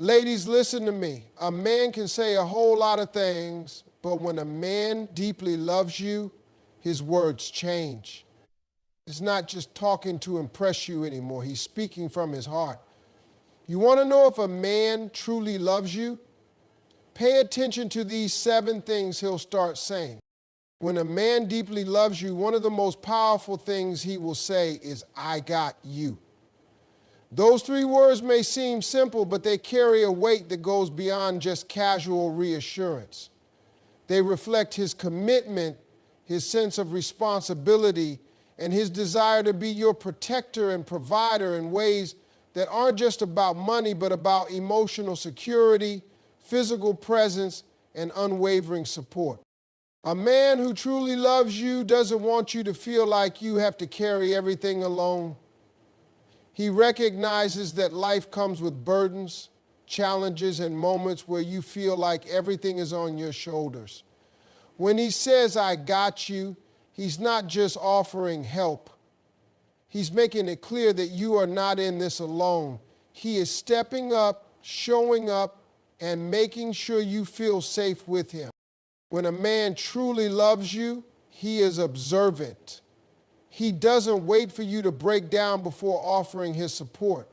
Ladies, listen to me. A man can say a whole lot of things, but when a man deeply loves you, his words change. It's not just talking to impress you anymore. He's speaking from his heart. You want to know if a man truly loves you? Pay attention to these 7 things he'll start saying. When a man deeply loves you, one of the most powerful things he will say is, I got you. Those 3 words may seem simple, but they carry a weight that goes beyond just casual reassurance. They reflect his commitment, his sense of responsibility, and his desire to be your protector and provider in ways that aren't just about money, but about emotional security, physical presence, and unwavering support. A man who truly loves you doesn't want you to feel like you have to carry everything alone. He recognizes that life comes with burdens, challenges, and moments where you feel like everything is on your shoulders. When he says, I got you, he's not just offering help. He's making it clear that you are not in this alone. He is stepping up, showing up, and making sure you feel safe with him. When a man truly loves you, he is observant. He doesn't wait for you to break down before offering his support.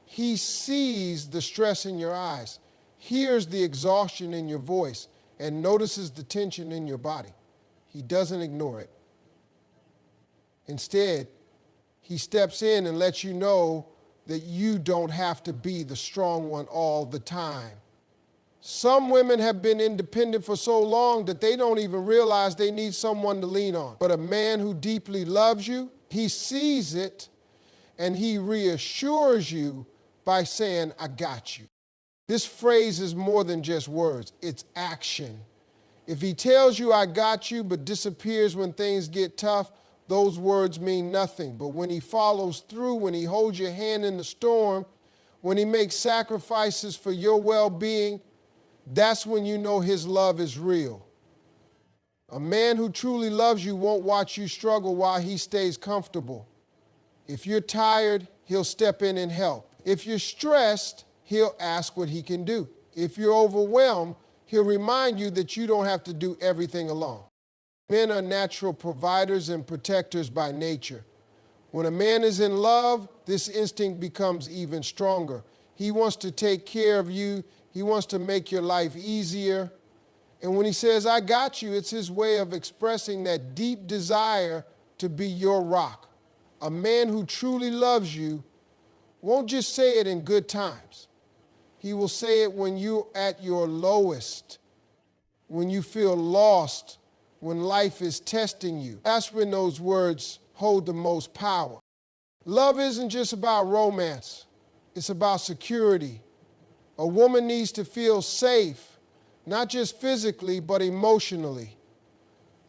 He sees the stress in your eyes, hears the exhaustion in your voice, and notices the tension in your body. He doesn't ignore it. Instead, he steps in and lets you know that you don't have to be the strong one all the time. Some women have been independent for so long that they don't even realize they need someone to lean on. But a man who deeply loves you, he sees it and he reassures you by saying, I got you. This phrase is more than just words, it's action. If he tells you, I got you, but disappears when things get tough, those words mean nothing. But when he follows through, when he holds your hand in the storm, when he makes sacrifices for your well-being, that's when you know his love is real. A man who truly loves you won't watch you struggle while he stays comfortable. If you're tired, he'll step in and help. If you're stressed, he'll ask what he can do. If you're overwhelmed, he'll remind you that you don't have to do everything alone. Men are natural providers and protectors by nature. When a man is in love, this instinct becomes even stronger. He wants to take care of you. He wants to make your life easier. And when he says, I got you, it's his way of expressing that deep desire to be your rock. A man who truly loves you won't just say it in good times. He will say it when you're at your lowest, when you feel lost, when life is testing you. That's when those words hold the most power. Love isn't just about romance. It's about security. A woman needs to feel safe, not just physically, but emotionally.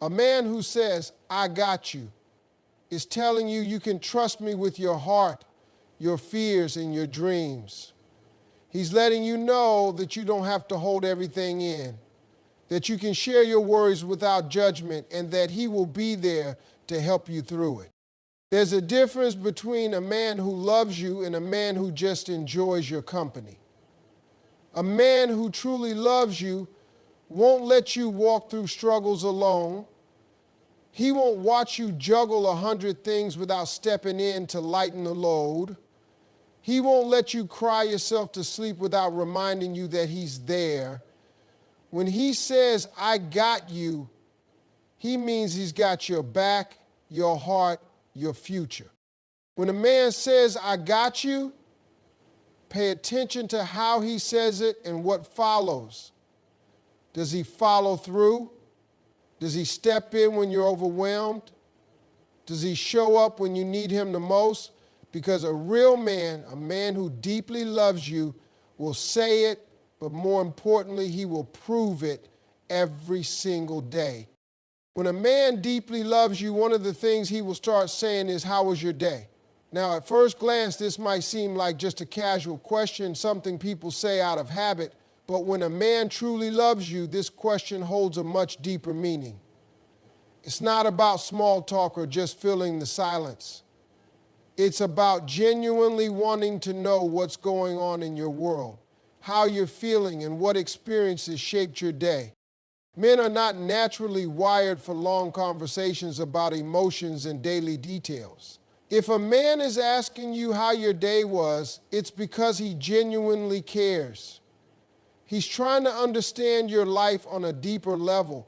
A man who says, I got you, is telling you you can trust me with your heart, your fears, and your dreams. He's letting you know that you don't have to hold everything in, that you can share your worries without judgment, and that he will be there to help you through it. There's a difference between a man who loves you and a man who just enjoys your company. A man who truly loves you won't let you walk through struggles alone. He won't watch you juggle 100 things without stepping in to lighten the load. He won't let you cry yourself to sleep without reminding you that he's there. When he says, I got you, he means he's got your back, your heart, your future. When a man says, I got you, pay attention to how he says it and what follows. Does he follow through? Does he step in when you're overwhelmed? Does he show up when you need him the most? Because a real man, a man who deeply loves you, will say it, but more importantly, he will prove it every single day. When a man deeply loves you, one of the things he will start saying is, how was your day? Now, at first glance, this might seem like just a casual question, something people say out of habit, but when a man truly loves you, this question holds a much deeper meaning. It's not about small talk or just filling the silence. It's about genuinely wanting to know what's going on in your world. how you're feeling, and what experiences shaped your day. Men are not naturally wired for long conversations about emotions and daily details. If a man is asking you how your day was, it's because he genuinely cares. He's trying to understand your life on a deeper level.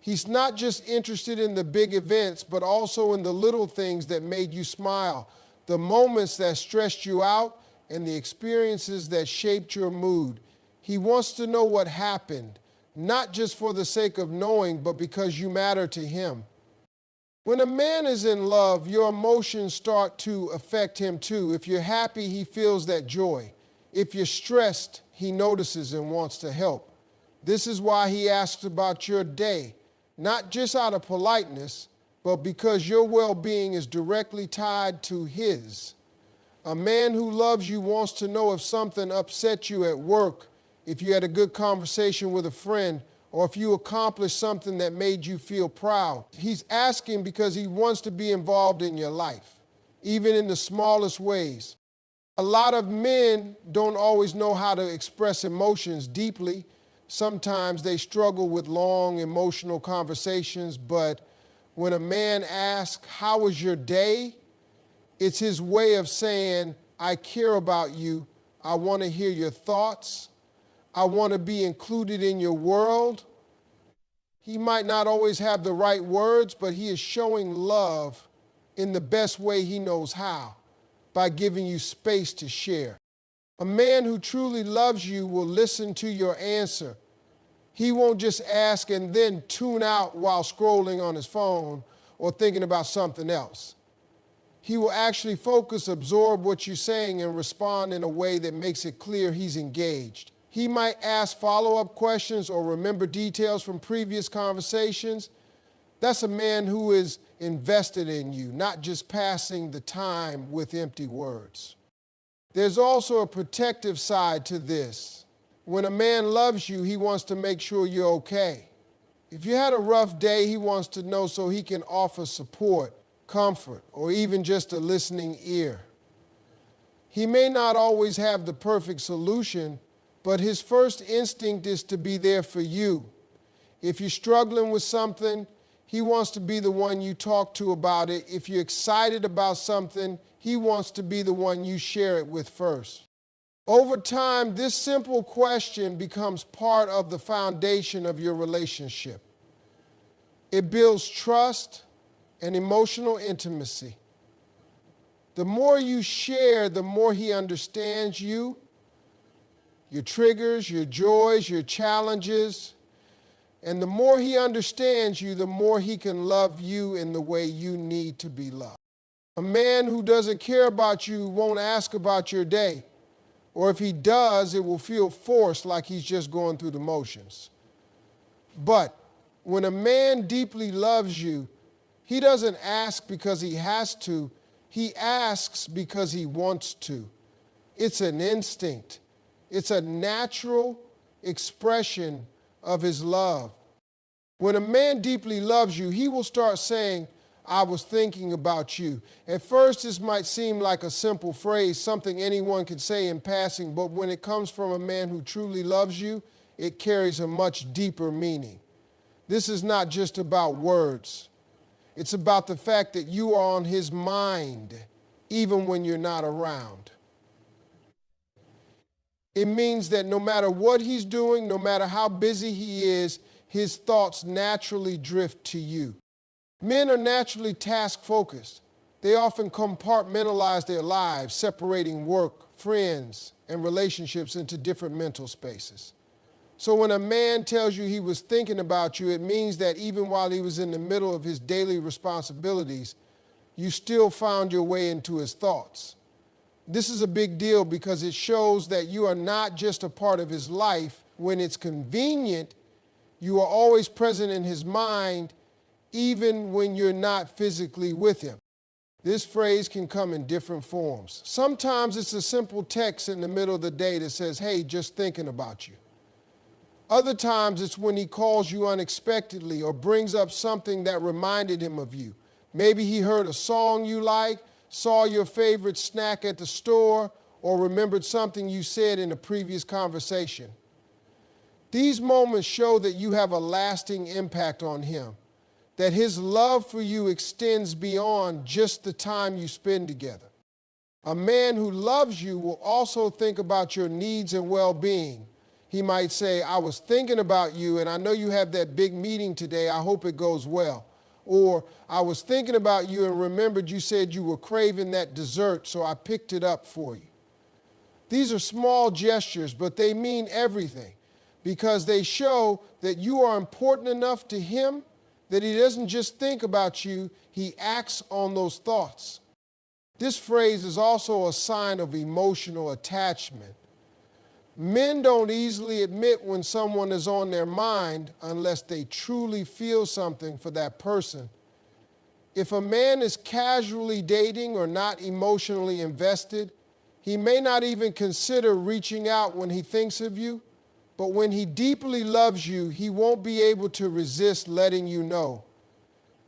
He's not just interested in the big events, but also in the little things that made you smile, the moments that stressed you out, and the experiences that shaped your mood. He wants to know what happened, not just for the sake of knowing, but because you matter to him. When a man is in love, your emotions start to affect him too. If you're happy, he feels that joy. If you're stressed, he notices and wants to help. This is why he asks about your day, not just out of politeness, but because your well-being is directly tied to his. A man who loves you wants to know if something upset you at work, if you had a good conversation with a friend, or if you accomplished something that made you feel proud. He's asking because he wants to be involved in your life, even in the smallest ways. A lot of men don't always know how to express emotions deeply. Sometimes they struggle with long emotional conversations, but when a man asks, "How was your day?" it's his way of saying, "I care about you. I want to hear your thoughts. I want to be included in your world." He might not always have the right words, but he is showing love in the best way he knows how, by giving you space to share. A man who truly loves you will listen to your answer. He won't just ask and then tune out while scrolling on his phone or thinking about something else. He will actually focus, absorb what you're saying, and respond in a way that makes it clear he's engaged. He might ask follow-up questions or remember details from previous conversations. That's a man who is invested in you, not just passing the time with empty words. There's also a protective side to this. When a man loves you, he wants to make sure you're okay. If you had a rough day, he wants to know so he can offer support, comfort, or even just a listening ear. He may not always have the perfect solution, but his first instinct is to be there for you. If you're struggling with something, he wants to be the one you talk to about it. If you're excited about something, he wants to be the one you share it with first. Over time, this simple question becomes part of the foundation of your relationship. It builds trust and emotional intimacy. The more you share, the more he understands you, your triggers, your joys, your challenges. And the more he understands you, the more he can love you in the way you need to be loved. A man who doesn't care about you won't ask about your day. Or if he does, it will feel forced, like he's just going through the motions. But when a man deeply loves you, he doesn't ask because he has to. He asks because he wants to. It's an instinct. It's a natural expression of his love. When a man deeply loves you, he will start saying, "I was thinking about you." At first, this might seem like a simple phrase, something anyone could say in passing, but when it comes from a man who truly loves you, it carries a much deeper meaning. This is not just about words. It's about the fact that you are on his mind, even when you're not around. It means that no matter what he's doing, no matter how busy he is, his thoughts naturally drift to you. Men are naturally task-focused. They often compartmentalize their lives, separating work, friends, and relationships into different mental spaces. So when a man tells you he was thinking about you, it means that even while he was in the middle of his daily responsibilities, you still found your way into his thoughts. This is a big deal because it shows that you are not just a part of his life. When it's convenient, you are always present in his mind, even when you're not physically with him. This phrase can come in different forms. Sometimes it's a simple text in the middle of the day that says, "Hey, just thinking about you." Other times it's when he calls you unexpectedly or brings up something that reminded him of you. Maybe he heard a song you like, saw your favorite snack at the store, or remembered something you said in a previous conversation. These moments show that you have a lasting impact on him, that his love for you extends beyond just the time you spend together. A man who loves you will also think about your needs and well-being. He might say, I was thinking about you, and I know you have that big meeting today. I hope it goes well. Or, I was thinking about you and remembered you said you were craving that dessert, so I picked it up for you. These are small gestures, but they mean everything because they show that you are important enough to him that he doesn't just think about you, he acts on those thoughts. This phrase is also a sign of emotional attachment. Men don't easily admit when someone is on their mind unless they truly feel something for that person. If a man is casually dating or not emotionally invested, he may not even consider reaching out when he thinks of you, but when he deeply loves you, he won't be able to resist letting you know.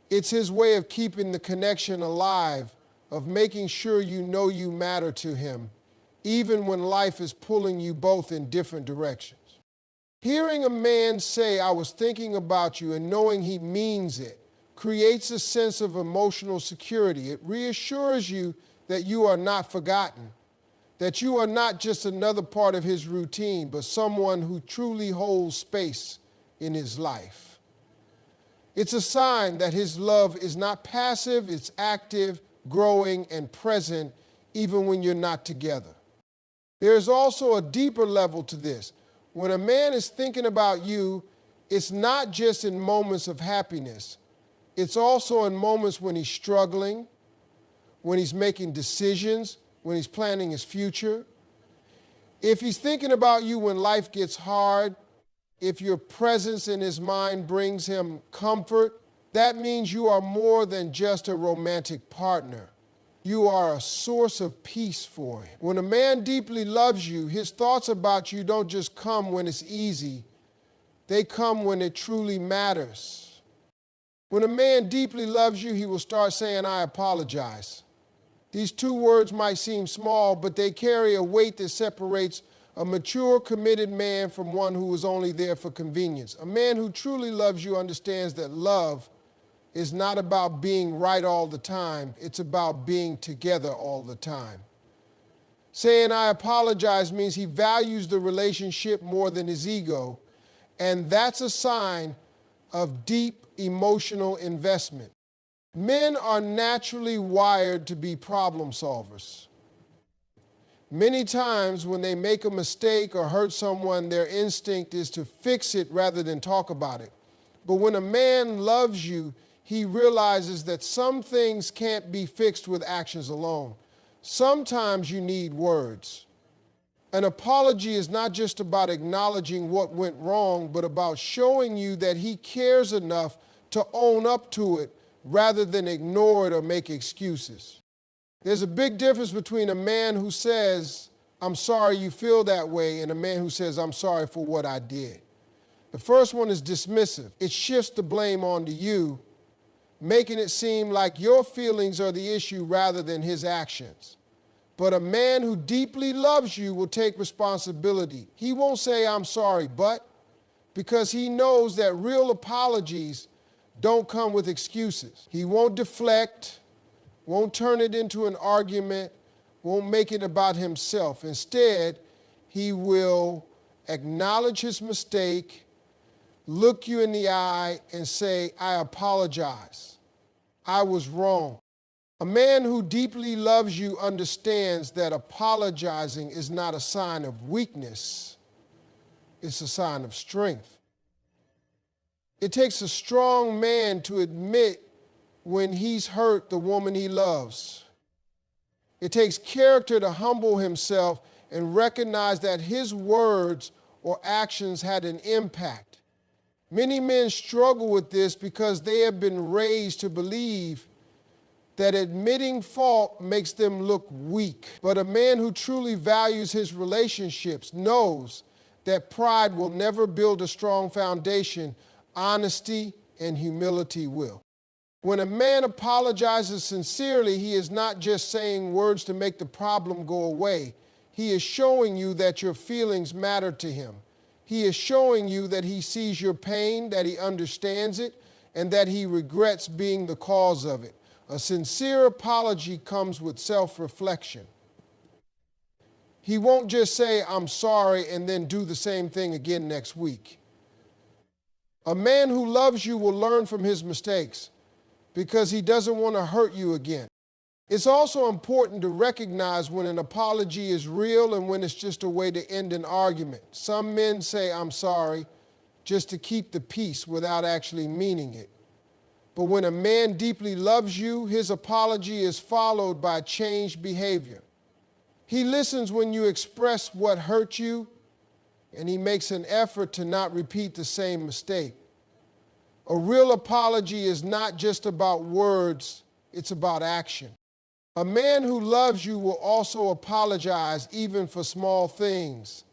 It's his way of keeping the connection alive, of making sure you know you matter to him, even when life is pulling you both in different directions. Hearing a man say, I was thinking about you, and knowing he means it, creates a sense of emotional security. It reassures you that you are not forgotten, that you are not just another part of his routine, but someone who truly holds space in his life. It's a sign that his love is not passive, it's active, growing, and present, even when you're not together. There's also a deeper level to this. When a man is thinking about you, it's not just in moments of happiness. It's also in moments when he's struggling, when he's making decisions, when he's planning his future. If he's thinking about you when life gets hard, if your presence in his mind brings him comfort, that means you are more than just a romantic partner. You are a source of peace for him. When a man deeply loves you, his thoughts about you don't just come when it's easy. They come when it truly matters. When a man deeply loves you, he will start saying, I apologize. These two words might seem small, but they carry a weight that separates a mature, committed man from one who is only there for convenience. A man who truly loves you understands that love is not about being right all the time. It's about being together all the time. Saying I apologize means he values the relationship more than his ego, and that's a sign of deep emotional investment. Men are naturally wired to be problem solvers. Many times when they make a mistake or hurt someone, their instinct is to fix it rather than talk about it. But when a man loves you, he realizes that some things can't be fixed with actions alone. Sometimes you need words. An apology is not just about acknowledging what went wrong, but about showing you that he cares enough to own up to it rather than ignore it or make excuses. There's a big difference between a man who says, I'm sorry you feel that way, and a man who says, I'm sorry for what I did. The first one is dismissive. It shifts the blame onto you, making it seem like your feelings are the issue rather than his actions. But a man who deeply loves you will take responsibility. He won't say, I'm sorry, but, because he knows that real apologies don't come with excuses. He won't deflect, won't turn it into an argument, won't make it about himself. Instead, he will acknowledge his mistake, look you in the eye, and say, I apologize. I was wrong. A man who deeply loves you understands that apologizing is not a sign of weakness. It's a sign of strength. It takes a strong man to admit when he's hurt the woman he loves. It takes character to humble himself and recognize that his words or actions had an impact. Many men struggle with this because they have been raised to believe that admitting fault makes them look weak. But a man who truly values his relationships knows that pride will never build a strong foundation. Honesty and humility will. When a man apologizes sincerely, he is not just saying words to make the problem go away. He is showing you that your feelings matter to him. He is showing you that he sees your pain, that he understands it, and that he regrets being the cause of it. A sincere apology comes with self-reflection. He won't just say, "I'm sorry," and then do the same thing again next week. A man who loves you will learn from his mistakes because he doesn't want to hurt you again. It's also important to recognize when an apology is real and when it's just a way to end an argument. Some men say, "I'm sorry," just to keep the peace without actually meaning it. But when a man deeply loves you, his apology is followed by changed behavior. He listens when you express what hurt you, and he makes an effort to not repeat the same mistake. A real apology is not just about words, it's about action. A man who loves you will also apologize even for small things.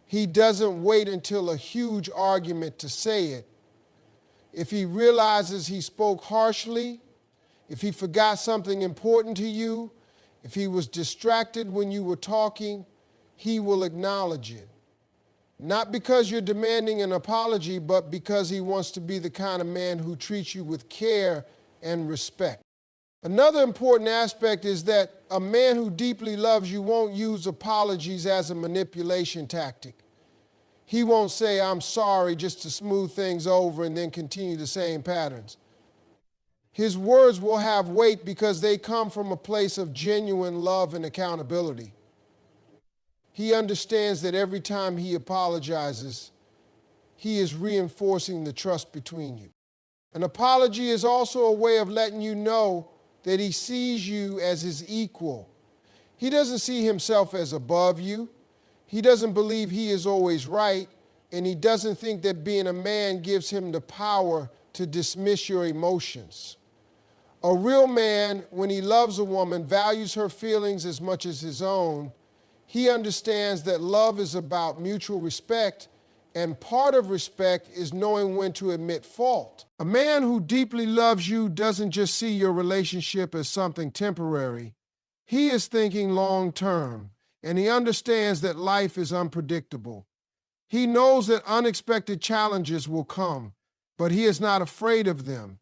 He doesn't wait until a huge argument to say it. If he realizes he spoke harshly, if he forgot something important to you, if he was distracted when you were talking, he will acknowledge it. Not because you're demanding an apology, but because he wants to be the kind of man who treats you with care and respect. Another important aspect is that a man who deeply loves you won't use apologies as a manipulation tactic. He won't say, "I'm sorry," just to smooth things over and then continue the same patterns. His words will have weight because they come from a place of genuine love and accountability. He understands that every time he apologizes, he is reinforcing the trust between you. An apology is also a way of letting you know that he sees you as his equal. He doesn't see himself as above you. He doesn't believe he is always right, and he doesn't think that being a man gives him the power to dismiss your emotions. A real man, when he loves a woman, values her feelings as much as his own. He understands that love is about mutual respect, and part of respect is knowing when to admit fault. A man who deeply loves you doesn't just see your relationship as something temporary. He is thinking long term, and he understands that life is unpredictable. He knows that unexpected challenges will come, but he is not afraid of them.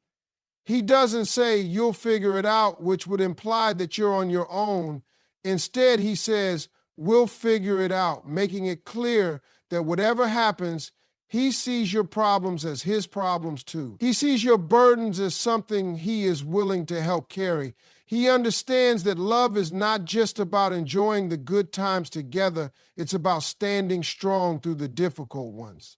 He doesn't say, "You'll figure it out," which would imply that you're on your own. Instead, he says, "We'll figure it out," making it clear that whatever happens, he sees your problems as his problems too. He sees your burdens as something he is willing to help carry. He understands that love is not just about enjoying the good times together, it's about standing strong through the difficult ones.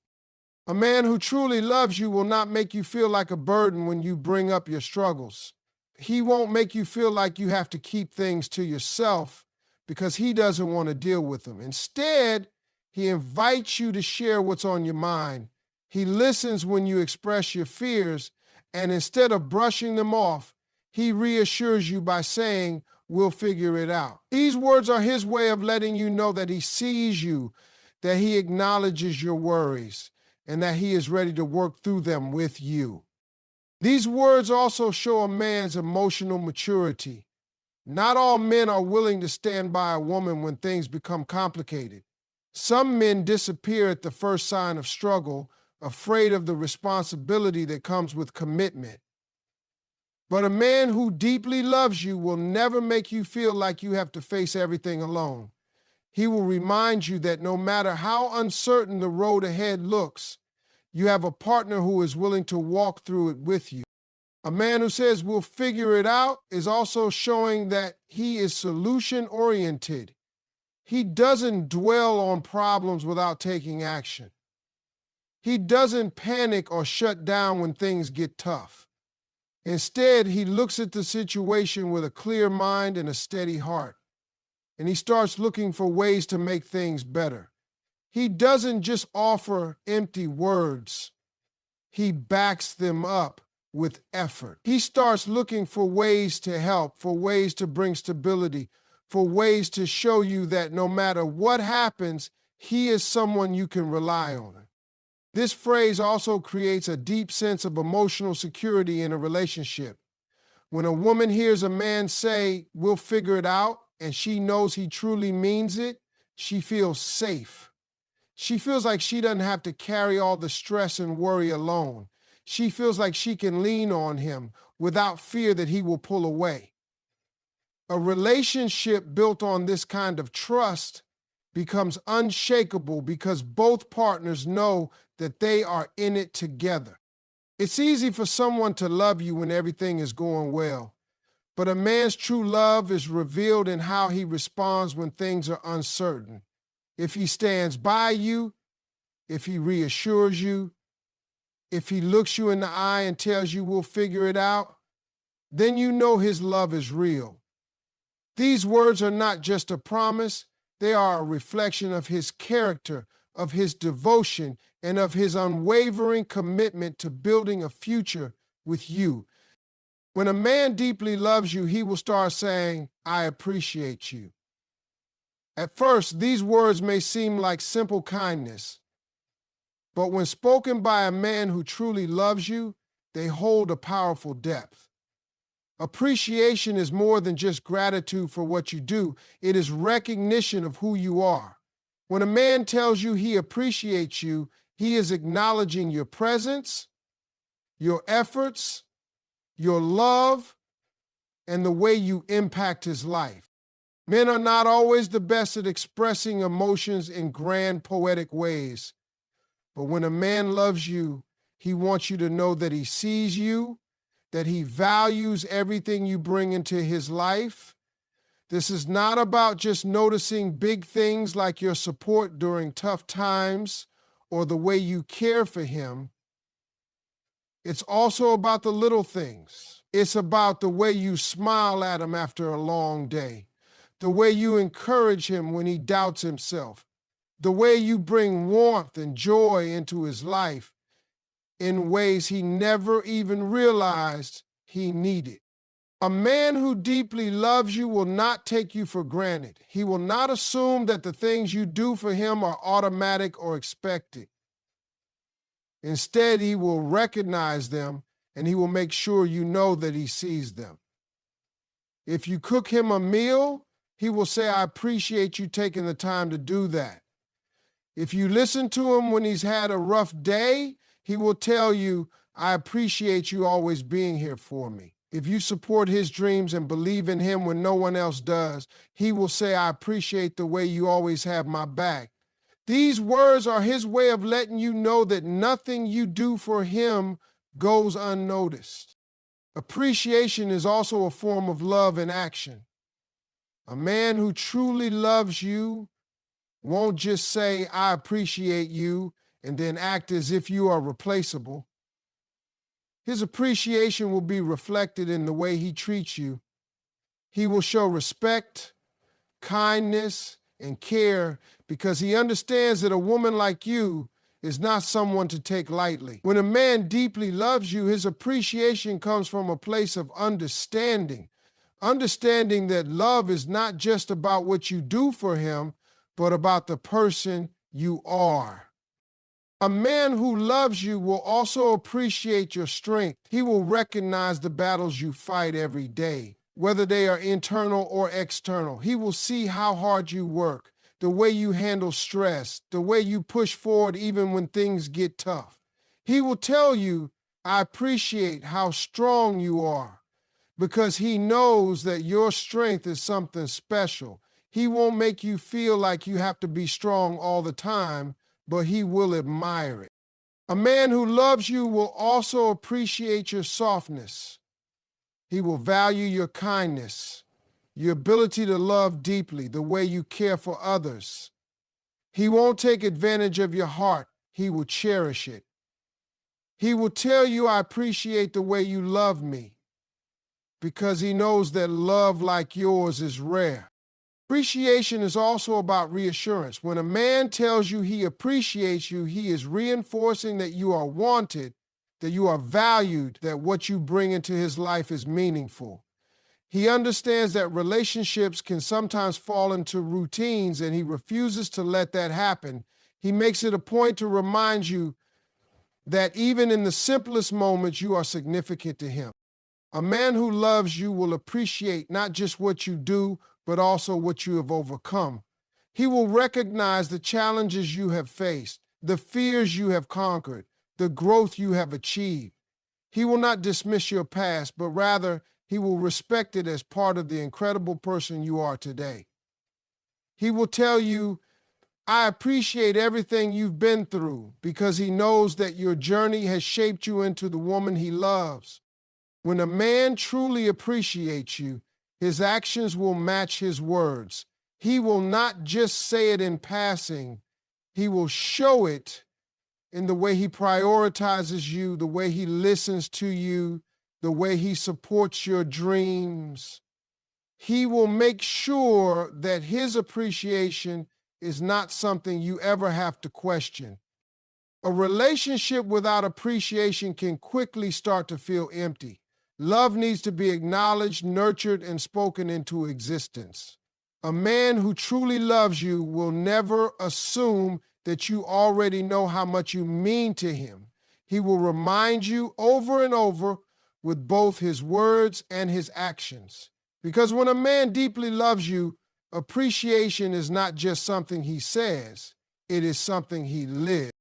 A man who truly loves you will not make you feel like a burden when you bring up your struggles. He won't make you feel like you have to keep things to yourself because he doesn't want to deal with them. Instead, he invites you to share what's on your mind. He listens when you express your fears, and instead of brushing them off, he reassures you by saying, "We'll figure it out." These words are his way of letting you know that he sees you, that he acknowledges your worries, and that he is ready to work through them with you. These words also show a man's emotional maturity. Not all men are willing to stand by a woman when things become complicated. Some men disappear at the first sign of struggle, afraid of the responsibility that comes with commitment. But a man who deeply loves you will never make you feel like you have to face everything alone. He will remind you that no matter how uncertain the road ahead looks, you have a partner who is willing to walk through it with you. A man who says, "We'll figure it out," is also showing that he is solution-oriented. He doesn't dwell on problems without taking action. He doesn't panic or shut down when things get tough. Instead, he looks at the situation with a clear mind and a steady heart, and he starts looking for ways to make things better. He doesn't just offer empty words. He backs them up with effort. He starts looking for ways to help, for ways to bring stability, for ways to show you that no matter what happens, he is someone you can rely on. This phrase also creates a deep sense of emotional security in a relationship. When a woman hears a man say, "We'll figure it out," and she knows he truly means it, she feels safe. She feels like she doesn't have to carry all the stress and worry alone. She feels like she can lean on him without fear that he will pull away. A relationship built on this kind of trust becomes unshakable because both partners know that they are in it together. It's easy for someone to love you when everything is going well, but a man's true love is revealed in how he responds when things are uncertain. If he stands by you, if he reassures you, if he looks you in the eye and tells you we'll figure it out, then you know his love is real. These words are not just a promise, they are a reflection of his character, of his devotion, and of his unwavering commitment to building a future with you. When a man deeply loves you, he will start saying, "I appreciate you." At first, these words may seem like simple kindness, but when spoken by a man who truly loves you, they hold a powerful depth. Appreciation is more than just gratitude for what you do. It is recognition of who you are. When a man tells you he appreciates you, he is acknowledging your presence, your efforts, your love, and the way you impact his life. Men are not always the best at expressing emotions in grand poetic ways. But when a man loves you, he wants you to know that he sees you, that he values everything you bring into his life. This is not about just noticing big things like your support during tough times or the way you care for him. It's also about the little things. It's about the way you smile at him after a long day, the way you encourage him when he doubts himself, the way you bring warmth and joy into his life in ways he never even realized he needed. A man who deeply loves you will not take you for granted. He will not assume that the things you do for him are automatic or expected. Instead, he will recognize them and he will make sure you know that he sees them. If you cook him a meal, he will say, "I appreciate you taking the time to do that." If you listen to him when he's had a rough day, he will tell you, "I appreciate you always being here for me." If you support his dreams and believe in him when no one else does, he will say, "I appreciate the way you always have my back." These words are his way of letting you know that nothing you do for him goes unnoticed. Appreciation is also a form of love in action. A man who truly loves you won't just say, "I appreciate you," and then act as if you are replaceable. His appreciation will be reflected in the way he treats you. He will show respect, kindness, and care because he understands that a woman like you is not someone to take lightly. When a man deeply loves you, his appreciation comes from a place of understanding that love is not just about what you do for him, but about the person you are. A man who loves you will also appreciate your strength. He will recognize the battles you fight every day, whether they are internal or external. He will see how hard you work, the way you handle stress, the way you push forward even when things get tough. He will tell you, "I appreciate how strong you are," because he knows that your strength is something special. He won't make you feel like you have to be strong all the time, but he will admire it. A man who loves you will also appreciate your softness. He will value your kindness, your ability to love deeply, the way you care for others. He won't take advantage of your heart. He will cherish it. He will tell you, "I appreciate the way you love me," because he knows that love like yours is rare. Appreciation is also about reassurance. When a man tells you he appreciates you, he is reinforcing that you are wanted, that you are valued, that what you bring into his life is meaningful. He understands that relationships can sometimes fall into routines, and he refuses to let that happen. He makes it a point to remind you that even in the simplest moments, you are significant to him. A man who loves you will appreciate not just what you do, but also what you have overcome. He will recognize the challenges you have faced, the fears you have conquered, the growth you have achieved. He will not dismiss your past, but rather he will respect it as part of the incredible person you are today. He will tell you, I appreciate everything you've been through, because he knows that your journey has shaped you into the woman he loves. When a man truly appreciates you, his actions will match his words. He will not just say it in passing. He will show it in the way he prioritizes you, the way he listens to you, the way he supports your dreams. He will make sure that his appreciation is not something you ever have to question. A relationship without appreciation can quickly start to feel empty. Love needs to be acknowledged, nurtured, and spoken into existence. A man who truly loves you will never assume that you already know how much you mean to him. He will remind you over and over with both his words and his actions. Because when a man deeply loves you, appreciation is not just something he says, it is something he lives.